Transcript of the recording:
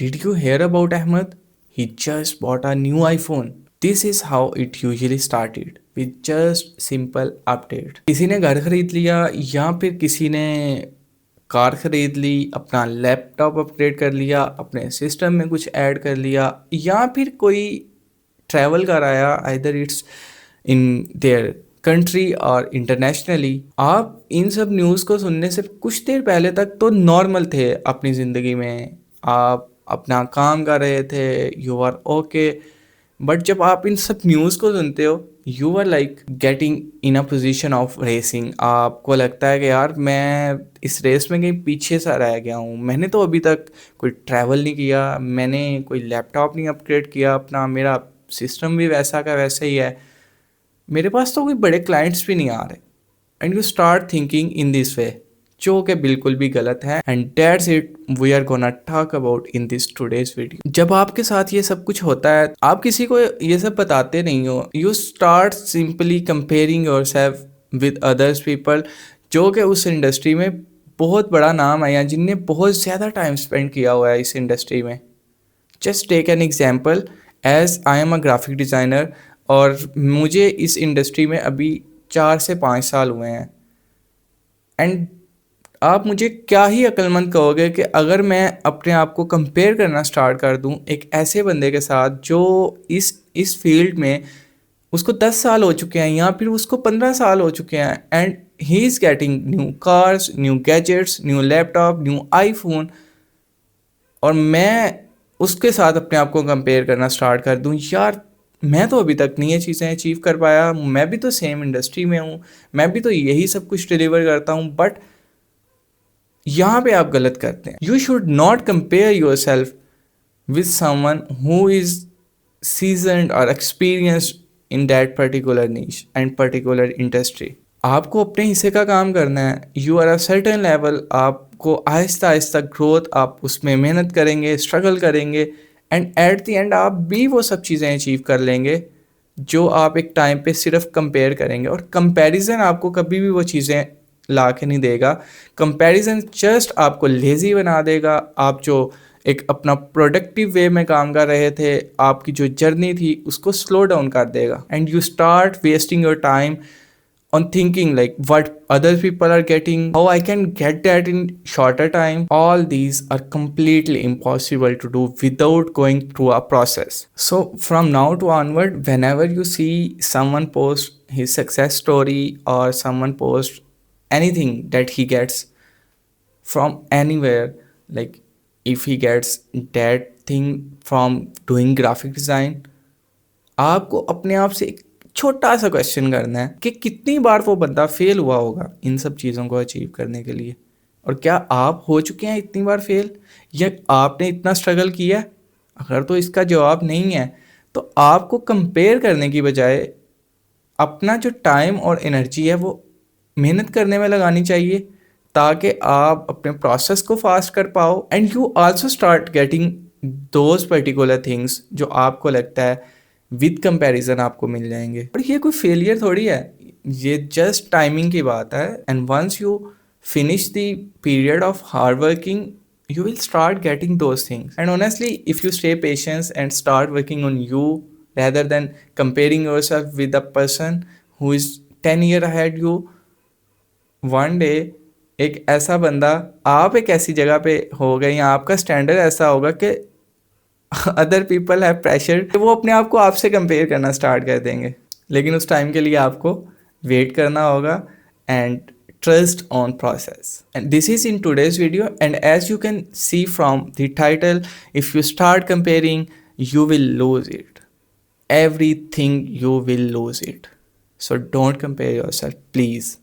Did you hear about Ahmed? He just bought a new iPhone. This is how it usually started with just simple update. किसी ने घर खरीद लिया या फिर किसी ने कार खरीद ली, अपना लैपटॉप अपग्रेड कर लिया, अपने सिस्टम में कुछ ऐड कर लिया, या फिर कोई ट्रैवल कर आया, either it's in their country और इंटरनेशनली। आप इन सब न्यूज़ को सुनने से कुछ देर पहले तक तो नॉर्मल थे अपनी ज़िंदगी में, आप अपना काम कर रहे थे, यू आर ओके। बट जब आप इन सब न्यूज़ को सुनते हो, you are like getting in a position of racing. आपको लगता है कि यार मैं इस रेस में कहीं पीछे सा रह गया हूँ, मैंने तो अभी तक कोई ट्रैवल नहीं किया, मैंने कोई लैपटॉप नहीं अपग्रेड किया अपना, मेरा सिस्टम भी वैसा का वैसा ही है, मेरे पास तो कोई बड़े क्लाइंट्स भी नहीं आ रहे। And you start thinking in this way, जो कि बिल्कुल भी गलत है। And that's it we are gonna talk about in this today's video. जब आपके साथ ये सब कुछ होता है, आप किसी को ये सब बताते नहीं हो, you start simply comparing yourself with others people जो कि उस इंडस्ट्री में बहुत बड़ा नाम है या जिनने बहुत ज़्यादा टाइम स्पेंड किया हुआ है इस इंडस्ट्री में। Just take an example, as I am a graphic designer और मुझे इस इंडस्ट्री में अभी 4 से 5 साल हुए हैं। एंड आप मुझे क्या ही अक्लमंद कहोगे कि अगर मैं अपने आप को कंपेयर करना स्टार्ट कर दूं एक ऐसे बंदे के साथ जो इस फील्ड में उसको 10 साल हो चुके हैं या फिर उसको 15 साल हो चुके हैं, and he is getting new cars, new gadgets, new laptop, new iPhone, और मैं उसके साथ अपने आप को कंपेयर करना स्टार्ट कर दूं, यार मैं तो अभी तक नहीं ये चीज़ें अचीव कर पाया, मैं भी तो सेम इंडस्ट्री में हूँ, मैं भी तो यही सब कुछ डिलीवर करता हूँ। बट यहाँ पे आप गलत करते हैं। You should not compare yourself with someone who is seasoned और experienced in that particular niche and particular industry. आपको अपने हिस्से का काम करना है, you are a certain level, आपको आहिस्ता आहिस्ता ग्रोथ, आप उसमें मेहनत करेंगे, स्ट्रगल करेंगे, एंड एट द एंड आप भी वो सब चीज़ें अचीव कर लेंगे जो आप एक टाइम पे सिर्फ कंपेयर करेंगे। और कंपैरिजन आपको कभी भी वो चीज़ें ला के नहीं देगा। कंपैरिजन जस्ट आपको लेज़ी बना देगा। आप जो एक अपना प्रोडक्टिव वे में काम कर रहे थे, आपकी जो जर्नी थी उसको स्लो डाउन कर देगा, and you start wasting your time on thinking like what other people are getting, how I can get that in shorter time. All these are completely impossible to do without going through a process. So from now to onward, whenever you see someone post his success story or someone post anything that he gets from anywhere, like if he gets that thing from doing graphic design, आपको अपने आप से एक छोटा सा question करना है कि कितनी बार वो बंदा फेल हुआ होगा इन सब चीज़ों को अचीव करने के लिए, और क्या आप हो चुके हैं इतनी बार फेल, या आपने इतना स्ट्रगल किया है? अगर तो इसका जवाब नहीं है तो आपको कंपेयर करने की बजाय अपना जो टाइम और एनर्जी है वो मेहनत करने में लगानी चाहिए, ताकि आप अपने प्रोसेस को फास्ट कर पाओ, and you also start getting those particular things जो आपको लगता है विद कंपैरिजन आपको मिल जाएंगे। पर ये कोई फेलियर थोड़ी है, ये जस्ट टाइमिंग की बात है। And once you finish the period of hard working, you will start getting those things. And honestly, if you stay patient and start working on you rather than comparing yourself with a person who is 10 year ahead you, one day एक ऐसा बंदा, आप एक ऐसी जगह पे हो गए या आपका स्टैंडर्ड ऐसा होगा कि अदर पीपल हैव प्रेशर, वो अपने आप को आपसे कंपेयर करना स्टार्ट कर देंगे। लेकिन उस टाइम के लिए आपको वेट करना होगा and trust on process. And this is in today's video, and as you can see from the title, if you start comparing, you will lose it. Everything you will lose it. So don't compare yourself, please.